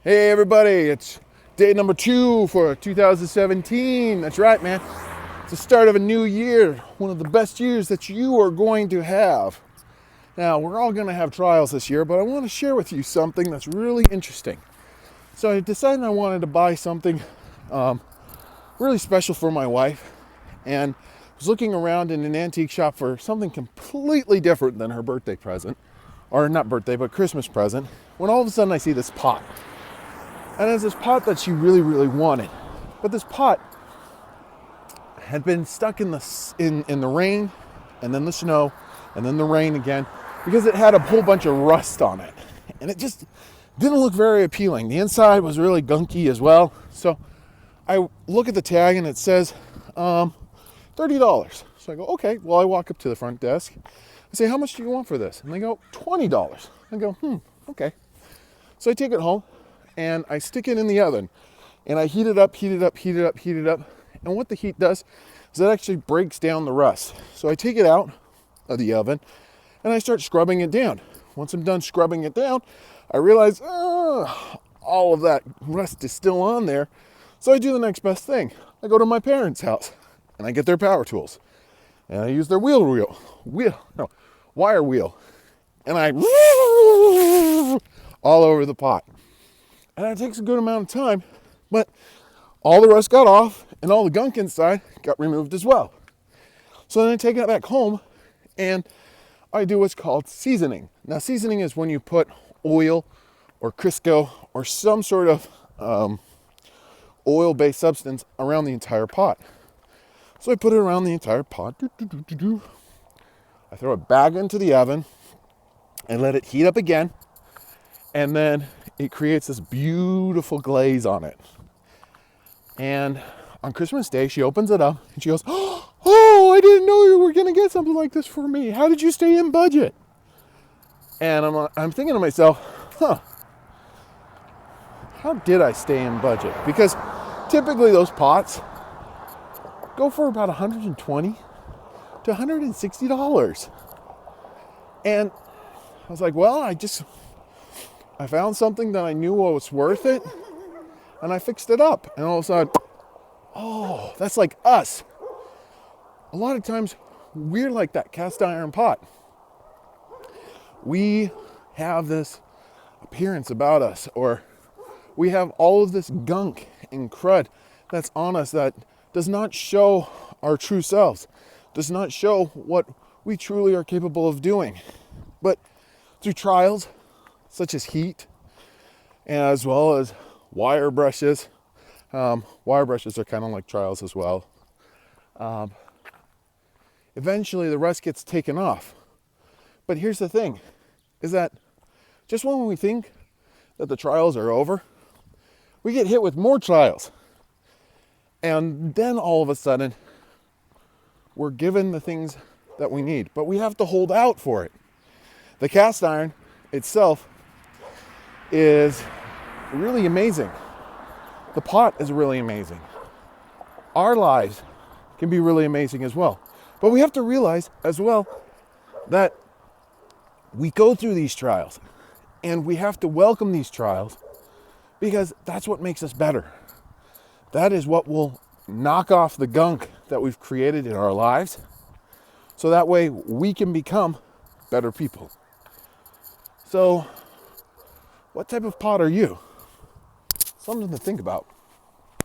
Hey everybody, it's day number 2 for 2017. That's right, man. It's the start of a new year, one of the best years that you are going to have. Now, we're all going to have trials this year, but I want to share with you something that's really interesting. So I decided I wanted to buy something really special for my wife, and was looking around in an antique shop for something completely different than her birthday present, or not birthday, but Christmas present, when all of a sudden I see this pot. And it's this pot that she really, really wanted. But this pot had been stuck in the rain, and then the snow, and then the rain again, because it had a whole bunch of rust on it. And it just didn't look very appealing. The inside was really gunky as well. So I look at the tag and it says $30. So I go, okay. Well, I walk up to the front desk. I say, how much do you want for this? And they go, $20. I go, okay. So I take it home and I stick it in the oven and I heat it up. And what the heat does is it actually breaks down the rust. So I take it out of the oven and I start scrubbing it down. Once I'm done scrubbing it down, I realize all of that rust is still on there. So I do the next best thing. I go to my parents' house and I get their power tools and I use their wire wheel, and I all over the pot. And it takes a good amount of time, but all the rust got off and all the gunk inside got removed as well. So then I take it back home and I do what's called seasoning. Now, seasoning is when you put oil or Crisco or some sort of oil-based substance around the entire pot. So I put it around the entire pot. I throw it back into the oven and let it heat up again. And then it creates this beautiful glaze on it. And on Christmas Day, she opens it up and she goes, oh, I didn't know you were going to get something like this for me. How did you stay in budget? And I'm thinking to myself, how did I stay in budget? Because typically those pots go for about $120 to $160. And I was like, well, I found something that I knew was worth it, and I fixed it up. And all of a sudden, oh, that's like us. A lot of times, we're like that cast iron pot. We have this appearance about us, or we have all of this gunk and crud that's on us that does not show our true selves, does not show what we truly are capable of doing. But through trials, such as heat, as well as wire brushes. Wire brushes are kind of like trials as well. Eventually the rust gets taken off. But here's the thing, is that just when we think that the trials are over, we get hit with more trials. And then all of a sudden, we're given the things that we need, but we have to hold out for it. The cast iron itself is really amazing. The pot is really amazing. Our lives can be really amazing as well. But we have to realize as well that we go through these trials and we have to welcome these trials because that's what makes us better. That is what will knock off the gunk that we've created in our lives, so that way we can become better people. So, what type of pot are you? Something to think about.